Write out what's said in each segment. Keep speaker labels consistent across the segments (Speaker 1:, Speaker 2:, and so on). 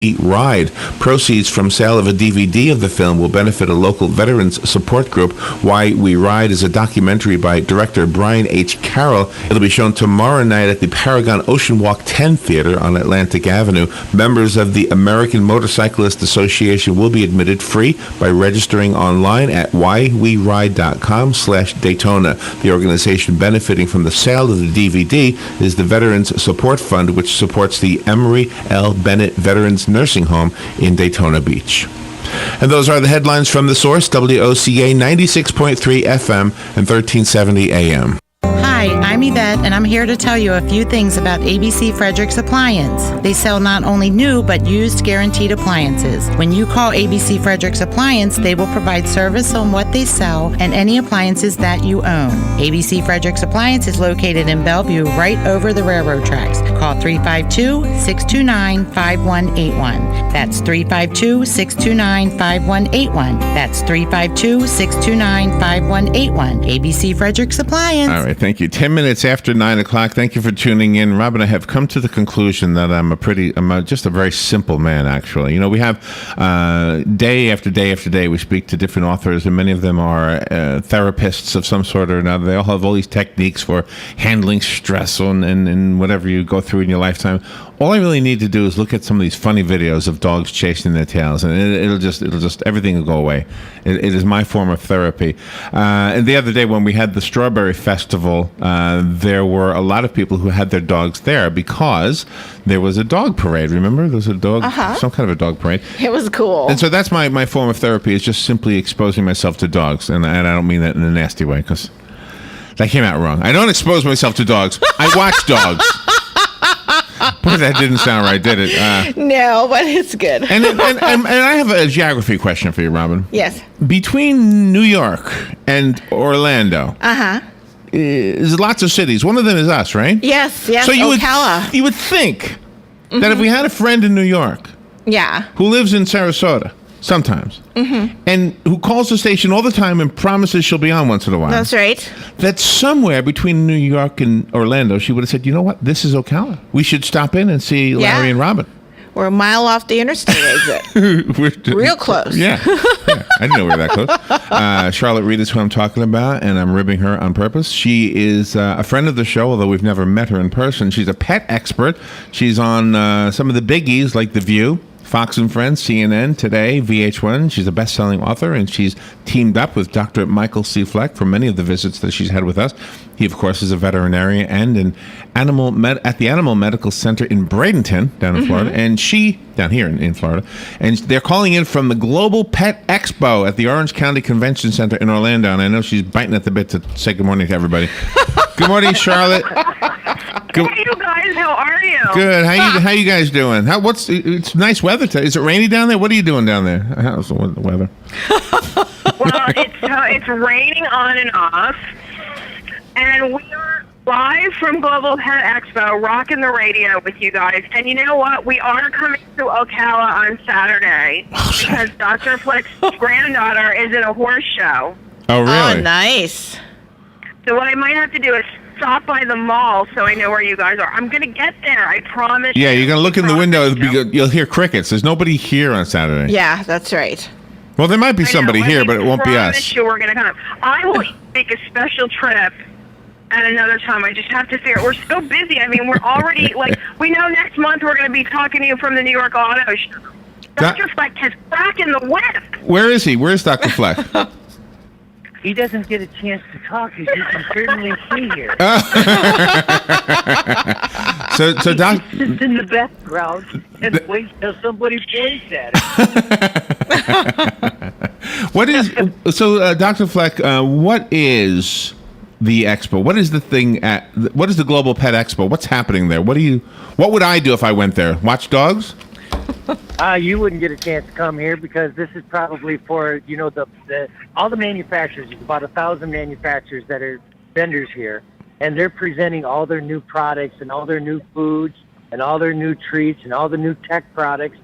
Speaker 1: Ride. Proceeds from sale of a DVD of the film will benefit a local veterans support group. Why We Ride is a documentary by director Brian H. Carroll. It'll be shown tomorrow night at the Paragon Ocean Walk 10 Theater on Atlantic Avenue. Members of the American Motorcyclist Association will be admitted free by registering online at whyweride.com/Daytona. The organization benefiting from the sale of the DVD is the Veterans Support Fund, which supports the Emory L. Bennett Veterans Nursing Home in Daytona Beach. And those are the headlines from The Source, WOCA 96.3 FM and 1370 AM.
Speaker 2: Hi, I'm Yvette, and I'm here to tell you a few things about ABC Frederick's Appliance. They sell not only new, but used guaranteed appliances. When you call ABC Frederick's Appliance, they will provide service on what they sell and any appliances that you own. ABC Frederick's Appliance is located in Bellevue, right over the railroad tracks. Call 352-629-5181. That's 352-629-5181. That's 352-629-5181. ABC Frederick's Appliance.
Speaker 1: All right, thank you. 10 minutes after 9 o'clock. Thank you for tuning in. Rob and I have come to the conclusion that I'm just a very simple man, actually. You know, we have day after day after day, we speak to different authors, and many of them are therapists of some sort or another. They all have all these techniques for handling stress and whatever you go through in your lifetime. All I really need to do is look at some of these funny videos of dogs chasing their tails, and it'll just everything will go away. It is my form of therapy. And the other day when we had the Strawberry Festival, there were a lot of people who had their dogs there because there was a dog parade. Remember, there was a dog, some kind of a dog parade.
Speaker 3: It was cool.
Speaker 1: And so that's my form of therapy, is just simply exposing myself to dogs, and I don't mean that in a nasty way, because that came out wrong. I don't expose myself to dogs. I watch dogs. Boy, that didn't sound right, did it?
Speaker 3: No, but it's good.
Speaker 1: And I have a geography question for you, Robin.
Speaker 3: Yes.
Speaker 1: Between New York and Orlando, there's lots of cities. One of them is us, right?
Speaker 3: Yes,
Speaker 1: So
Speaker 3: Ocala.
Speaker 1: you would think that if we had a friend in New York who lives in Sarasota sometimes and who calls the station all the time and promises she'll be on once in a while.
Speaker 3: That's right.
Speaker 1: That somewhere between New York and Orlando, she would have said, you know what, this is Ocala. We should stop in and see Larry and Robin.
Speaker 3: We're a mile off the interstate exit. Real close.
Speaker 1: Yeah. I didn't know we were that close. Charlotte Reed is who I'm talking about, and I'm ribbing her on purpose. She is a friend of the show, although we've never met her in person. She's a pet expert. She's on some of the biggies like The View, Fox and Friends, CNN, Today, VH1. She's a best-selling author, and she's teamed up with Dr. Michael C. Fleck for many of the visits that she's had with us. He, of course, is a veterinarian and at the Animal Medical Center in Bradenton, down in Florida, and she, down here in Florida, and they're calling in from the Global Pet Expo at the Orange County Convention Center in Orlando, and I know she's biting at the bit to say good morning to everybody. Good morning, Charlotte.
Speaker 4: Hey, you guys, how are you?
Speaker 1: Good. How you guys doing? It's nice weather today. Is it rainy down there? What are you doing down there? How's the weather?
Speaker 4: Well, it's raining on and off, and we are live from Global Pet Expo, rocking the radio with you guys. And you know what? We are coming to Ocala on Saturday because Dr. Fleck's granddaughter is in a horse show.
Speaker 1: Oh, really?
Speaker 3: Oh, nice.
Speaker 4: So what I might have to do is stop by the mall so I know where you guys are. I'm going to get there, I promise.
Speaker 1: Yeah, you're going to look in the window. You'll hear crickets. There's nobody here on Saturday.
Speaker 3: Yeah, that's right.
Speaker 1: Well, there might be somebody here, but it won't be us.
Speaker 4: I promise you we're going to come. I will make a special trip at another time. I just have to figure. We're so busy. I mean, we're already, we know next month we're going to be talking to you from the New York Auto Show. Dr. Fleck has crack in the whip.
Speaker 1: Where is he? Where's Dr. Fleck?
Speaker 5: He doesn't get a chance to talk, as you can certainly see here.
Speaker 1: So Doc,
Speaker 5: He's just in the background and waits till somebody points at him.
Speaker 1: Dr. Fleck, what is the expo? What is the thing what is the Global Pet Expo? What's happening there? What would I do if I went there? Watch dogs?
Speaker 5: You wouldn't get a chance to come here because this is probably for, all the manufacturers. There's about 1,000 manufacturers that are vendors here, and they're presenting all their new products and all their new foods and all their new treats and all the new tech products.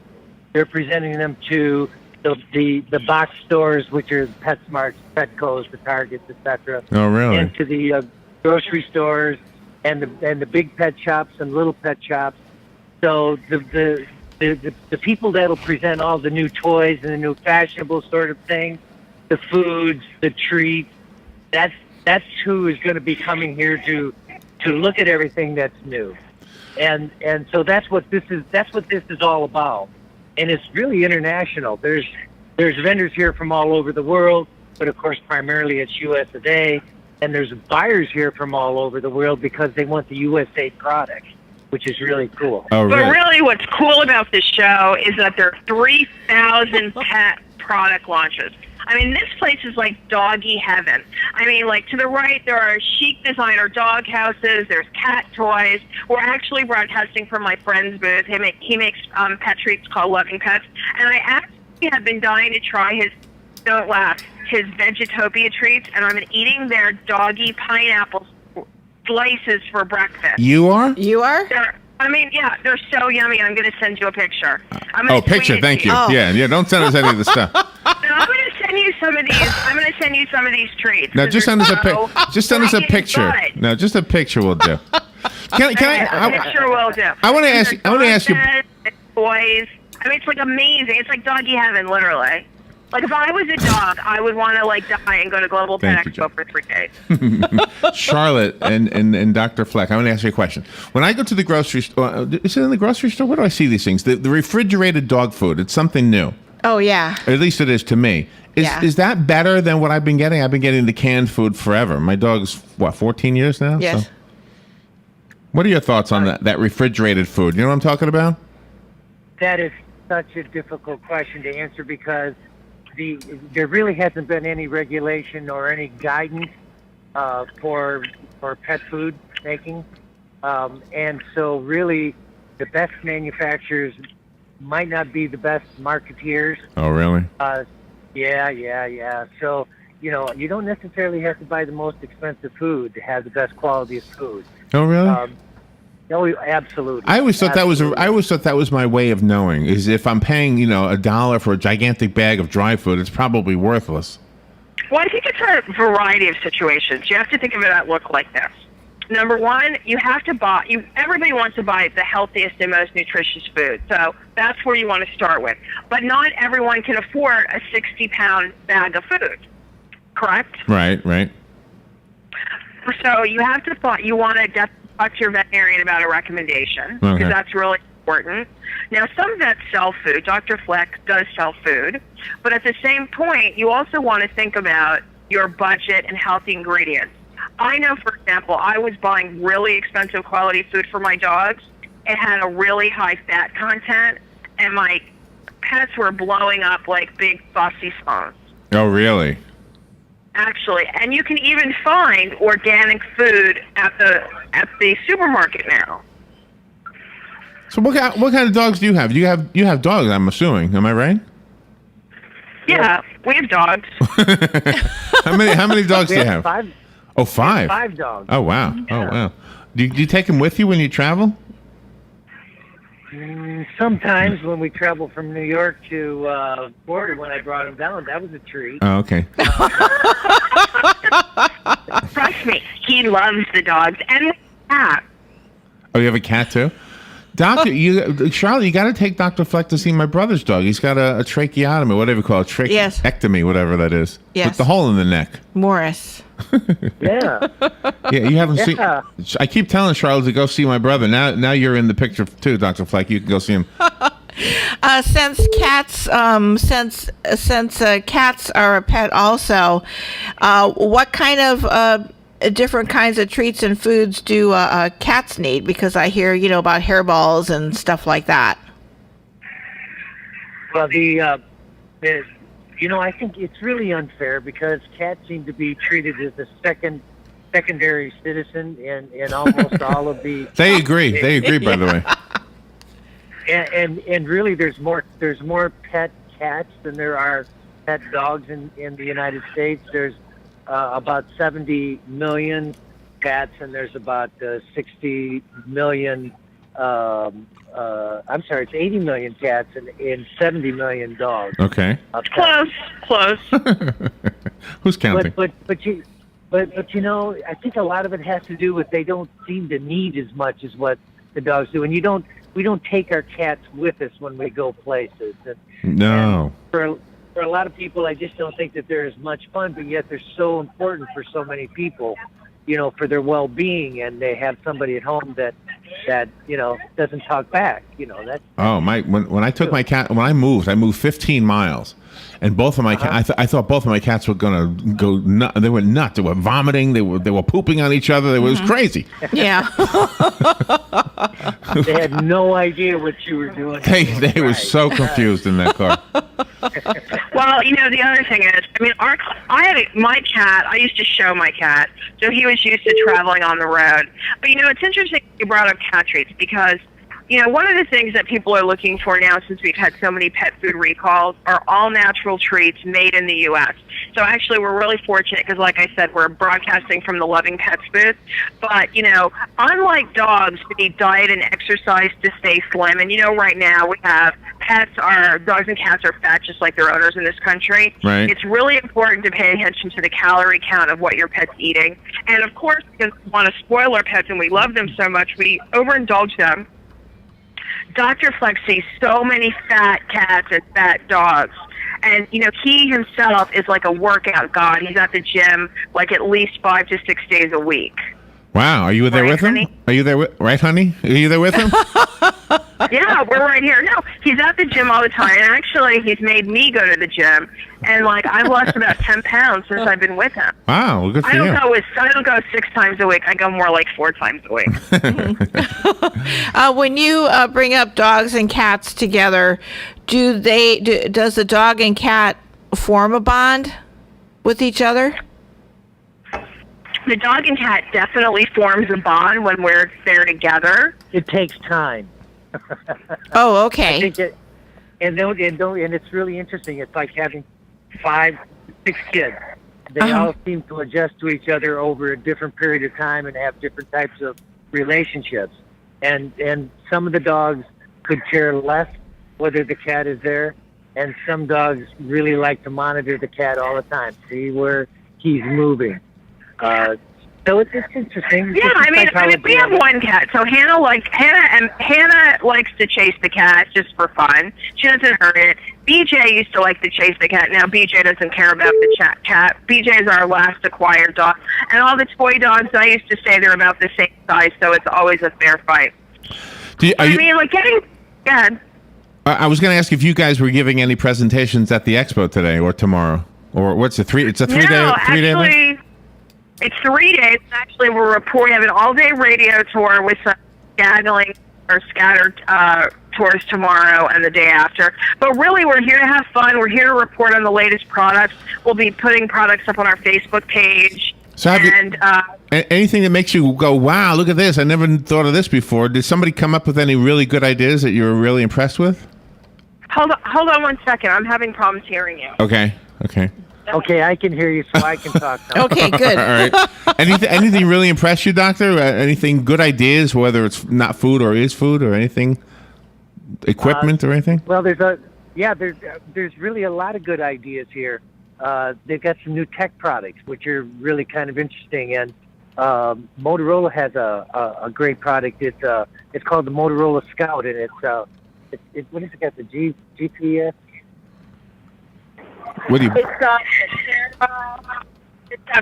Speaker 5: They're presenting them to the box stores, which are PetSmarts, Petco's, the Targets, etc.
Speaker 1: Oh, really?
Speaker 5: And to the grocery stores and the big pet shops and little pet shops. So the people that'll present all the new toys and the new fashionable sort of things, the foods, the treats, that's who is going to be coming here to look at everything that's new. And so that's what this is all about. And it's really international. There's vendors here from all over the world, but of course primarily it's US a day. And there's buyers here from all over the world because they want the USA product, which is really cool.
Speaker 1: Oh,
Speaker 4: But
Speaker 1: really?
Speaker 4: really what's cool about this show is that there are 3,000 pet product launches. I mean, this place is like doggy heaven. I mean, like to the right, there are chic designer dog houses. There's cat toys. We're actually broadcasting from my friend's booth. He makes pet treats called Loving Pets. And I actually have been dying to try his, don't laugh, his Vegetopia treats. And I've been eating their doggy pineapple slices for breakfast.
Speaker 1: You are?
Speaker 3: You are?
Speaker 4: Yeah, they're so yummy. I'm going to send you a picture.
Speaker 1: Oh, picture. Thank you.
Speaker 3: Oh.
Speaker 1: Yeah. Don't send us any of the stuff.
Speaker 4: No, I'm going to send you some of these. I'm going to send you some of these treats.
Speaker 1: No, just send us a
Speaker 4: Just
Speaker 1: send us a
Speaker 4: freaking
Speaker 1: picture.
Speaker 4: good.
Speaker 1: No, just a picture will do. Can
Speaker 4: A picture will do.
Speaker 1: I want to ask
Speaker 4: They're
Speaker 1: you. I want to ask you.
Speaker 4: dog beds and toys. I mean, it's like amazing. It's like doggy heaven, literally. Like if I was a dog, I would want to like die and go to Global Pet
Speaker 1: Thank you,
Speaker 4: Expo for 3 days.
Speaker 1: Charlotte and Dr. Fleck, I want to ask you a question. When I go to the grocery store, is it in the grocery store? Where do I see these things? The refrigerated dog food. It's something new.
Speaker 3: Oh, yeah.
Speaker 1: Or at least it is to me.
Speaker 3: Yeah.
Speaker 1: Is that better than what I've been getting? I've been getting the canned food forever. My dog's, 14 years now?
Speaker 3: Yes.
Speaker 1: So, what are your thoughts on that refrigerated food? You know what I'm talking about?
Speaker 5: That is such a difficult question to answer because there really hasn't been any regulation or any guidance for pet food making, and so really the best manufacturers might not be the best marketeers.
Speaker 1: Oh, really?
Speaker 5: Yeah. So you don't necessarily have to buy the most expensive food to have the best quality of food.
Speaker 1: Oh, really?
Speaker 5: No, absolutely.
Speaker 1: I always thought
Speaker 5: Absolutely.
Speaker 1: that was my way of knowing. Is if I'm paying $1 for a gigantic bag of dry food, it's probably worthless.
Speaker 4: Well, I think it's a variety of situations. You have to think of it at look like this. Number one, you have to buy. Everybody wants to buy the healthiest and most nutritious food, so that's where you want to start with. But not everyone can afford a 60-pound bag of food. Correct?
Speaker 1: Right.
Speaker 4: So you have to you want to talk to your veterinarian about a recommendation because
Speaker 1: Okay.
Speaker 4: that's really important. Now, some vets sell food. Dr. Fleck does sell food, but at the same point, you also want to think about your budget and healthy ingredients. I know, for example, I was buying really expensive quality food for my dogs. It had a really high fat content, and my pets were blowing up like big fussy stones.
Speaker 1: Oh, really?
Speaker 4: Actually, and you can even find organic food at the supermarket now.
Speaker 1: So what kind of dogs do you have? You have dogs, I'm assuming. Am I right?
Speaker 4: Yeah, we have dogs.
Speaker 1: How many dogs do you have?
Speaker 5: 5.
Speaker 1: Oh, 5.
Speaker 5: 5 dogs.
Speaker 1: Oh, wow. Oh, wow. Do you take them with you when you travel?
Speaker 5: Sometimes when we travel from New York to Florida, when I brought him down, that was a treat.
Speaker 1: Oh, okay.
Speaker 4: Trust me, he loves the dogs and the cat.
Speaker 1: Oh, you have a cat too? Doctor, Charlotte, you got to take Dr. Fleck to see my brother's dog. He's got a tracheotomy, whatever you call it,
Speaker 3: Yes.
Speaker 1: tracheectomy, whatever that is.
Speaker 3: Yes.
Speaker 1: With the hole in the neck.
Speaker 3: Morris.
Speaker 5: Yeah.
Speaker 1: Yeah, you haven't
Speaker 5: Yeah.
Speaker 1: seen. I keep telling Charlotte to go see my brother. Now you're in the picture too, Dr. Fleck. You can go see him.
Speaker 3: Since cats are a pet also, what kind of different kinds of treats and foods do cats need? Because I hear about hairballs and stuff like that.
Speaker 5: Well, I think it's really unfair because cats seem to be treated as a secondary citizen in almost all of the.
Speaker 1: They agree, by the way.
Speaker 5: And really, there's more pet cats than there are pet dogs in the United States. There's about 70 million cats, and there's about 60 million. I'm sorry, it's 80 million cats and 70 million dogs.
Speaker 1: Okay.
Speaker 4: Close.
Speaker 1: Who's counting?
Speaker 5: But I think a lot of it has to do with they don't seem to need as much as what the dogs do, and you don't we don't take our cats with us when we go places.
Speaker 1: No.
Speaker 5: And for a lot of people, I just don't think that they're as much fun, but yet they're so important for so many people, for their well-being, and they have somebody at home that doesn't talk back. That's
Speaker 1: when I took my cat, when I moved 15 miles, and both of my cats, I thought both of my cats were gonna go nuts. They were nuts. They were vomiting. They were pooping on each other. It was crazy.
Speaker 3: Yeah.
Speaker 5: They had no idea what you were doing.
Speaker 1: They were so confused in that car.
Speaker 4: Well, the other thing is, my cat, I used to show my cat, so he was used to traveling on the road. But, it's interesting you brought up cat treats because, one of the things that people are looking for now, since we've had so many pet food recalls, are all natural treats made in the U.S. So actually, we're really fortunate because, like I said, we're broadcasting from the Loving Pets booth. But, unlike dogs, we need diet and exercise to stay slim. And, right now we have dogs and cats are fat just like their owners in this country.
Speaker 1: Right.
Speaker 4: It's really important to pay attention to the calorie count of what your pet's eating. And, of course, because we want to spoil our pets and we love them so much, we overindulge them. Dr. Fleck sees so many fat cats and fat dogs. And, he himself is like a workout god. He's at the gym like at least 5 to 6 days a week.
Speaker 1: Wow. Are you there with him?
Speaker 4: Honey?
Speaker 1: Are you there with, right, honey? Are you there with him?
Speaker 4: Yeah, we're right here. No, he's at the gym all the time. And actually, he's made me go to the gym. And, I've lost about 10 pounds since I've been with him.
Speaker 1: Wow. Well, good for you.
Speaker 4: I don't go 6 times a week. I go more like 4 times a week.
Speaker 3: When you bring up dogs and cats together, does the dog and cat form a bond with each other?
Speaker 4: The dog and cat definitely forms a bond when we're there together.
Speaker 5: It takes time.
Speaker 3: Oh, okay.
Speaker 5: I think and it's really interesting. It's like having 5, 6 kids. They all seem to adjust to each other over a different period of time and have different types of relationships. And some of the dogs could care less whether the cat is there, and some dogs really like to monitor the cat all the time, see where he's moving. So it's interesting.
Speaker 4: Yeah, we have one cat. So Hannah likes to chase the cat just for fun. She doesn't hurt it. BJ used to like to chase the cat. Now BJ doesn't care about the cat. BJ is our last acquired dog. And all the toy dogs, I used to say they're about the same size, so it's always a fair fight. Go ahead.
Speaker 1: I was going to ask if you guys were giving any presentations at the expo today or tomorrow, or what's it? It's a 3 day.
Speaker 4: No,
Speaker 1: 3 day event?
Speaker 4: actually, it's 3 days. Actually, we have an all-day radio tour with some scattered tours tomorrow and the day after. But really, we're here to have fun. We're here to report on the latest products. We'll be putting products up on our Facebook page.
Speaker 1: So anything that makes you go, wow, look at this. I never thought of this before. Did somebody come up with any really good ideas that you were really impressed with?
Speaker 4: Hold on 1 second. I'm having problems hearing you.
Speaker 1: Okay.
Speaker 5: Okay, I can hear you, so I can talk now.
Speaker 3: Okay, good.
Speaker 1: All right. Anything really impress you, Doctor? Anything, good ideas, whether it's not food or is food or anything? Equipment or anything?
Speaker 5: Well, there's really a lot of good ideas here. They've got some new tech products, which are really kind of interesting. And Motorola has a great product. It's called the Motorola Scout, and it's what is it got? The GPS?
Speaker 1: What do you?
Speaker 4: It's got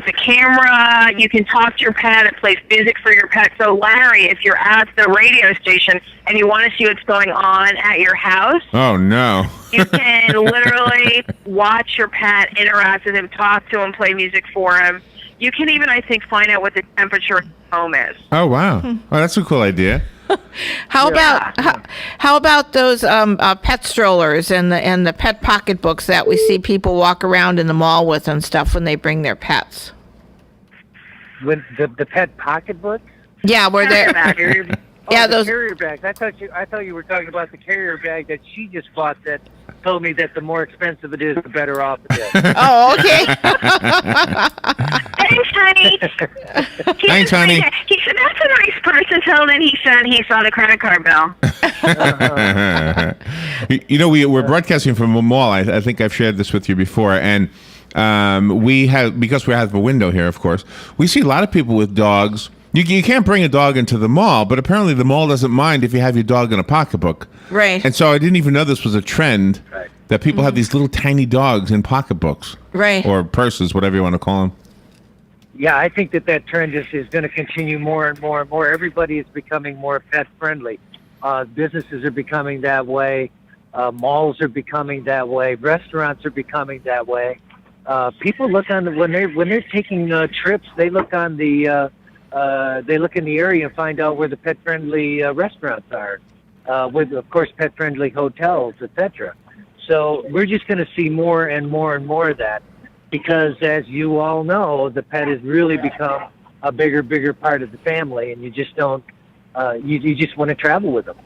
Speaker 4: the camera. You can talk to your pet. It plays music for your pet. So, Larry, if you're at the radio station and you want to see what's going on at your house,
Speaker 1: oh no,
Speaker 4: you can literally watch your pet, interact with him, talk to him, play music for him. You can even, I think, find out what the temperature at home is.
Speaker 1: Oh wow, oh, that's a cool idea.
Speaker 3: How about those pet strollers and the pet pocketbooks that we see people walk around in the mall with and stuff when they bring their pets?
Speaker 5: With the pet pocketbooks?
Speaker 3: Yeah, where they're
Speaker 5: those carrier bags. I thought you were talking about the carrier bag that she just bought that told me that the more expensive it is, the better off it is.
Speaker 3: Oh, okay.
Speaker 4: Thanks, honey.
Speaker 1: Thanks, honey.
Speaker 4: He said, that's a nice person, until then he said he saw the credit card bill.
Speaker 1: We're broadcasting from a mall. I think I've shared this with you before. And because we have a window here, of course, we see a lot of people with dogs You can't bring a dog into the mall, but apparently the mall doesn't mind if you have your dog in a pocketbook.
Speaker 3: Right.
Speaker 1: And so I didn't even know this was a trend
Speaker 5: Right.
Speaker 1: that people have these little tiny dogs in pocketbooks.
Speaker 3: Right.
Speaker 1: Or purses, whatever you want to call them.
Speaker 5: Yeah, I think that trend is going to continue more and more and more. Everybody is becoming more pet friendly. Businesses are becoming that way. Malls are becoming that way. Restaurants are becoming that way. People look on when they're taking trips. They look on they look in the area and find out where the pet friendly restaurants are. With of course pet friendly hotels, etc. So we're just going to see more and more and more of that. Because as you all know, the pet has really become a bigger part of the family, and you just don't, you just want to travel with them.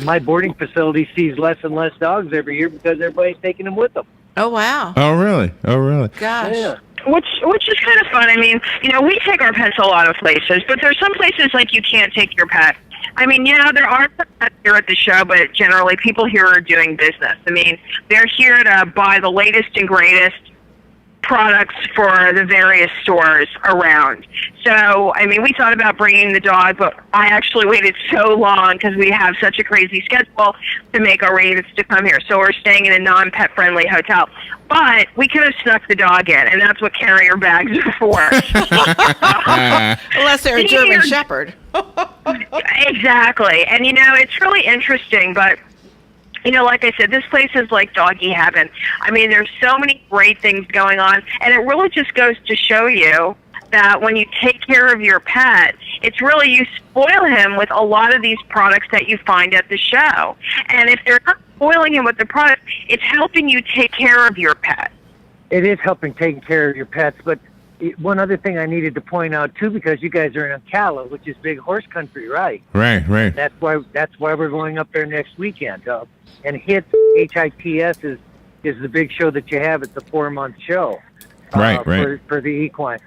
Speaker 5: My boarding facility sees less and less dogs every year because everybody's taking them with them.
Speaker 3: Oh, wow.
Speaker 1: Oh, really? Oh, really?
Speaker 3: Gosh.
Speaker 5: Yeah.
Speaker 4: Which is kind of fun. I mean, we take our pets a lot of places, but there's some places like you can't take your pet. I mean, there are some pets here at the show, but generally people here are doing business. I mean, they're here to buy the latest and greatest products for the various stores around. So, I mean, we thought about bringing the dog, but I actually waited so long because we have such a crazy schedule to make arrangements to come here. So we're staying in a non-pet friendly hotel. But we could have snuck the dog in, and that's what carrier bags are for.
Speaker 3: Unless they're a German Shepherd.
Speaker 4: Exactly. And, it's really interesting, but like I said, this place is like doggy heaven. I mean, there's so many great things going on, and it really just goes to show you that when you take care of your pet, it's really you spoil him with a lot of these products that you find at the show. And if they're not spoiling him with the product, it's helping you take care of your pet.
Speaker 5: It is helping taking care of your pets, but one other thing I needed to point out too, because you guys are in Ocala, which is big horse country, right?
Speaker 1: Right.
Speaker 5: That's why we're going up there next weekend. And HITS is the big show that you have. It's a 4-month show.
Speaker 1: Right.
Speaker 5: For the equine.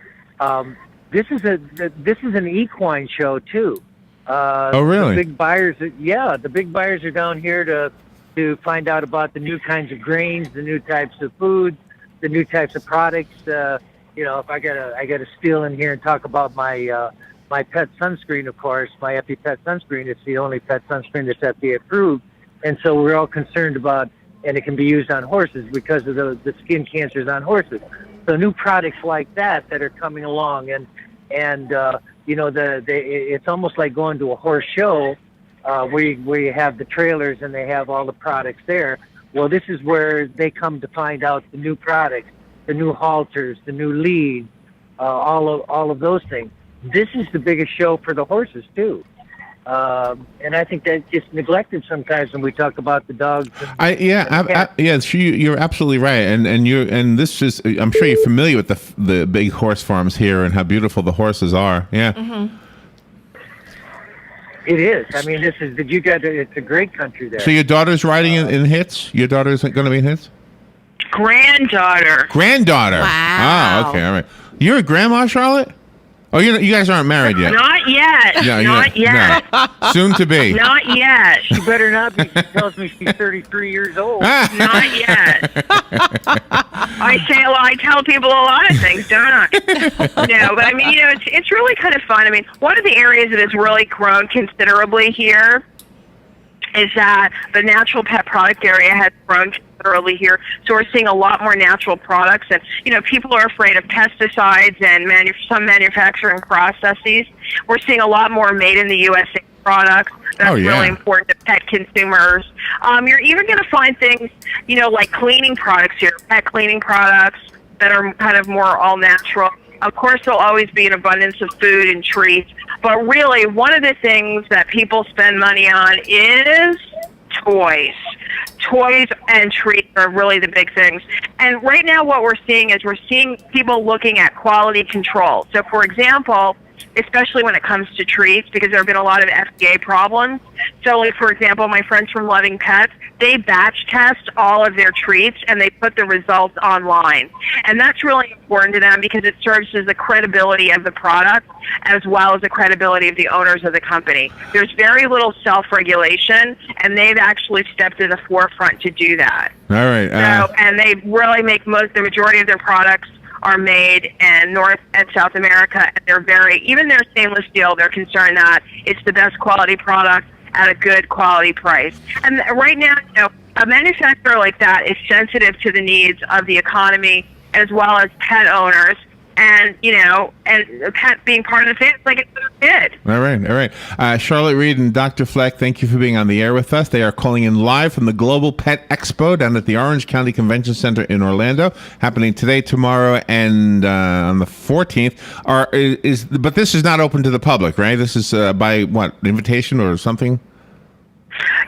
Speaker 5: This is an equine show too.
Speaker 1: Oh, really?
Speaker 5: The big buyers, the big buyers are down here to find out about the new kinds of grains, the new types of foods, the new types of products. If I gotta steal in here and talk about my my pet sunscreen, of course, my EpiPet sunscreen. It's the only pet sunscreen that's FDA approved, and so we're all concerned about, and it can be used on horses because of the skin cancers on horses. So new products like that are coming along, and it's almost like going to a horse show where you have the trailers and they have all the products there. Well, this is where they come to find out the new products, the new halters, the new leads, all of those things. This is the biggest show for the horses too, and I think that's just neglected sometimes when we talk about the dogs. You're
Speaker 1: absolutely right, and this is, I'm sure you're familiar with the big horse farms here and how beautiful the horses are. Yeah.
Speaker 3: Mm-hmm.
Speaker 5: It is. I mean, it's a great country there.
Speaker 1: So your daughter's riding in HITS? Your daughter's going to be in HITS?
Speaker 4: Granddaughter.
Speaker 3: Wow.
Speaker 1: Oh, okay, all right. You're a grandma, Charlotte? Oh, you guys aren't married yet.
Speaker 4: Not yet. Not yet.
Speaker 1: No. Soon to be.
Speaker 4: Not yet.
Speaker 5: She better not be. She tells me she's 33 years old.
Speaker 4: Not yet. I tell people a lot of things, don't I? No, but I mean, it's really kind of fun. I mean, one of the areas that has really grown considerably here is that the natural pet product area has grown considerably here. So we're seeing a lot more natural products, and people are afraid of pesticides and some manufacturing processes. We're seeing a lot more made in the USA products. That's really important to pet consumers. You're even going to find things, like cleaning products here, pet cleaning products that are kind of more all natural. Of course, there'll always be an abundance of food and treats, but really one of the things that people spend money on is toys. Toys and treats are really the big things. And right now what we're seeing is people looking at quality control. So, for example, especially when it comes to treats, because there have been a lot of FDA problems. So, like, for example, my friends from Loving Pets, they batch test all of their treats and they put the results online. And that's really important to them because it serves as the credibility of the product as well as the credibility of the owners of the company. There's very little self-regulation, and they've actually stepped to the forefront to do that.
Speaker 1: All right.
Speaker 4: And they really make the majority of their products are made in North and South America, and even their stainless steel, they're concerned that it's the best quality product at a good quality price. And right now, a manufacturer like that is sensitive to the needs of the economy as well as pet owners. And, and pet being part of the family, like it's a kid.
Speaker 1: All right. Charlotte Reed and Dr. Fleck, thank you for being on the air with us. They are calling in live from the Global Pet Expo down at the Orange County Convention Center in Orlando, happening today, tomorrow, and on the 14th. But this is not open to the public, right? This is by what, invitation or something?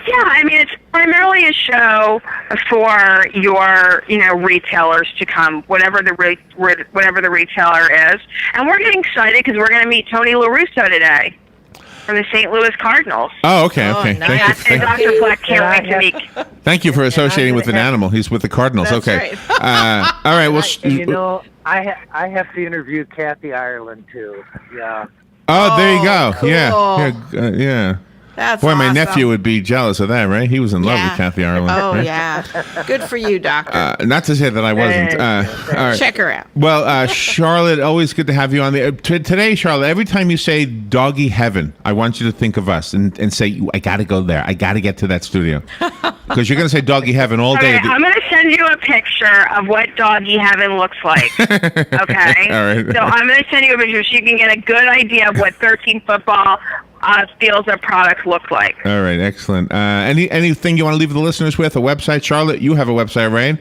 Speaker 4: Yeah, I mean, it's primarily a show for your, retailers to come, whatever the retailer is. And we're getting excited because we're going to meet Tony La Russa today from the St. Louis Cardinals.
Speaker 1: Oh, okay.
Speaker 2: Nice.
Speaker 4: And Dr. Fleck can't wait to meet.
Speaker 1: Thank you for associating with an animal. He's with the Cardinals.
Speaker 2: That's
Speaker 1: okay.
Speaker 2: right.
Speaker 1: All right. Well,
Speaker 5: I have to interview Kathy Ireland too. Yeah.
Speaker 1: Oh, there you go.
Speaker 2: Cool.
Speaker 1: Yeah.
Speaker 2: That's
Speaker 1: Boy, my
Speaker 2: awesome.
Speaker 1: nephew would be jealous of that, right? He was in love with Kathy Ireland.
Speaker 2: Oh,
Speaker 1: right?
Speaker 2: yeah. Good for you, doctor.
Speaker 1: Not to say that I wasn't. All right.
Speaker 2: Check her out.
Speaker 1: Well, Charlotte, always good to have you on the today, Charlotte. Every time you say doggy heaven, I want you to think of us and say, I got to go there. I got to get to that studio. Because you're going to say doggy heaven all day.
Speaker 4: Okay, I'm going to send you a picture of what doggy heaven looks like. Okay?
Speaker 1: All right.
Speaker 4: So I'm going to send you a picture so you can get a good idea of what 13 football feels our products look like.
Speaker 1: All right, excellent. Anything you want to leave the listeners with? A website? Charlotte, you have a website, right?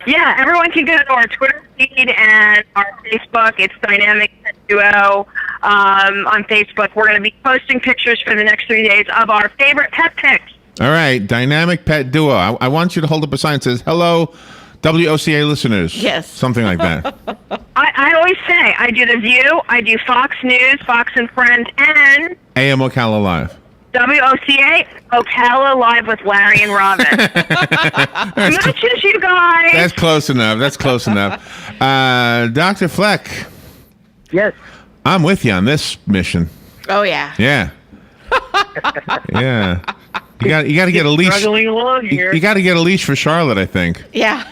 Speaker 4: Yeah, everyone can go to our Twitter feed and our Facebook. It's Dynamic Pet Duo on Facebook. We're going to be posting pictures for the next 3 days of our favorite pet picks.
Speaker 1: All right, Dynamic Pet Duo. I want you to hold up a sign that says, hello, WOCA listeners.
Speaker 2: Yes.
Speaker 1: Something like that.
Speaker 4: I always say, I do The View, I do Fox News, Fox and Friends, and
Speaker 1: AM Ocala Live.
Speaker 4: WOCA, Ocala Live with Larry and Robin. Matches, you guys.
Speaker 1: That's close enough. Dr. Fleck.
Speaker 5: Yes.
Speaker 1: I'm with you on this mission.
Speaker 2: Oh, yeah.
Speaker 1: Yeah. Yeah. You got to get a leash.
Speaker 5: Struggling along here.
Speaker 1: You got to get a leash for Charlotte, I think.
Speaker 2: Yeah.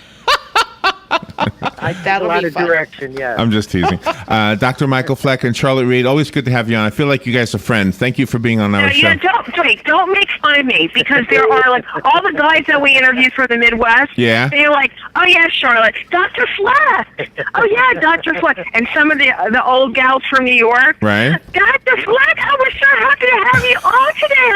Speaker 2: That'll
Speaker 5: a lot
Speaker 2: be
Speaker 5: of
Speaker 2: fun.
Speaker 5: direction, yeah.
Speaker 1: I'm just teasing. Dr. Michael Fleck and Charlotte Reed, always good to have you on. I feel like you guys are friends. Thank you for being on our show.
Speaker 4: Don't make fun of me, because there are like all the guys that we interviewed from the Midwest.
Speaker 1: Yeah.
Speaker 4: They're like, oh yeah, Charlotte, Dr. Fleck. Oh yeah, Dr. Fleck. And some of the old gals from New York.
Speaker 1: Right.
Speaker 4: Dr. Fleck, I was so happy to have you on today,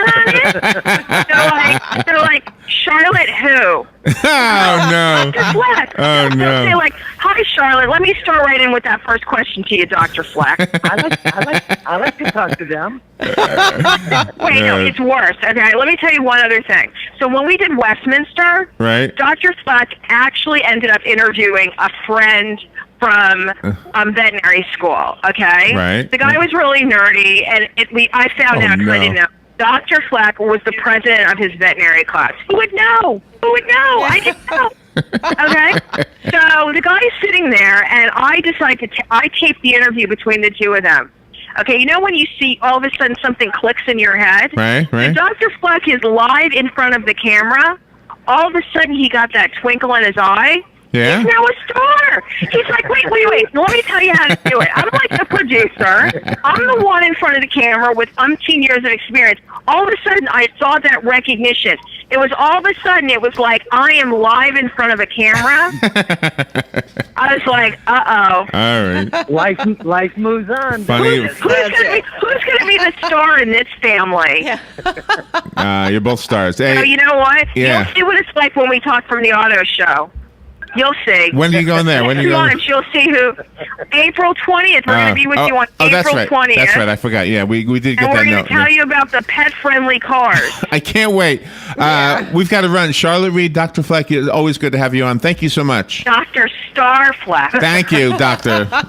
Speaker 4: honey. They're like, Charlotte who?
Speaker 1: Oh, no.
Speaker 4: Dr. Fleck.
Speaker 1: Oh, no.
Speaker 4: They're like, hi, Charlotte. Let me start right in with that first question to you, Dr. Fleck.
Speaker 5: I like to talk to them.
Speaker 4: Wait, no, it's worse. Okay, let me tell you one other thing. So when we did Westminster,
Speaker 1: Right.
Speaker 4: Dr. Fleck actually ended up interviewing a friend from veterinary school, okay?
Speaker 1: Right.
Speaker 4: The guy was really nerdy, and I found out because I didn't know. Dr. Fleck was the president of his veterinary class. Who would know? I didn't know. Okay? So the guy is sitting there, and I decided I taped the interview between the two of them. Okay, you know when you see all of a sudden something clicks in your head?
Speaker 1: Right.
Speaker 4: So Dr. Fleck is live in front of the camera. All of a sudden he got that twinkle in his eye.
Speaker 1: Yeah?
Speaker 4: He's now a star. He's like, wait. Let me tell you how to do it. I'm like the producer. I'm the one in front of the camera with umpteen years of experience. All of a sudden, I saw that recognition. It was like, I am live in front of a camera. I was like, uh-oh.
Speaker 1: All right.
Speaker 5: Life moves on.
Speaker 1: Funny.
Speaker 4: Who's gonna be the star in this family?
Speaker 2: Yeah.
Speaker 1: You're both stars. Hey,
Speaker 4: So you know what?
Speaker 1: Yeah.
Speaker 4: You'll see what it's like when we talk from the auto show. You'll see.
Speaker 1: when are you going there? When are you going?
Speaker 4: Lunch, you'll see who. April 20th. We're going to be with you on
Speaker 1: that's
Speaker 4: April
Speaker 1: right.
Speaker 4: 20th.
Speaker 1: That's right. I forgot. Yeah, we did get
Speaker 4: And we're
Speaker 1: that
Speaker 4: going
Speaker 1: note.
Speaker 4: to tell you about the pet-friendly cars.
Speaker 1: I can't wait. We've got to run. Charlotte Reed, Dr. Fleck, it's always good to have you on. Thank you so much.
Speaker 4: Dr. Starfleck.
Speaker 1: Thank you, Doctor. All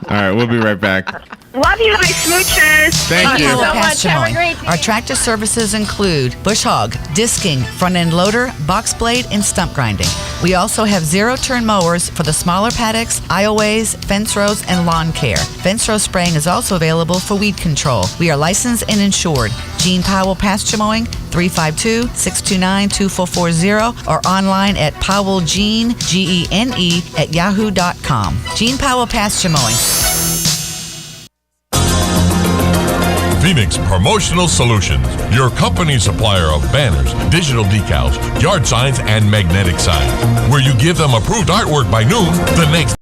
Speaker 1: right, we'll be right back.
Speaker 4: Love you guys, smooches.
Speaker 1: Thank you.
Speaker 3: so
Speaker 6: Power
Speaker 3: much.
Speaker 6: pasture
Speaker 3: Have a
Speaker 6: mowing.
Speaker 3: great day.
Speaker 6: Our tractor services include bush hog, disking, front end loader, box blade, and stump grinding. We also have zero-turn mowers for the smaller paddocks, aisleways, fence rows, and lawn care. Fence row spraying is also available for weed control. We are licensed and insured. Gene Powell Pasture Mowing, 352-629-2440, or online at powellgene, Gene, at yahoo.com. Gene Powell Pasture Mowing.
Speaker 7: Phoenix Promotional Solutions, your company supplier of banners, digital decals, yard signs, and magnetic signs. Where you give them approved artwork by noon, the next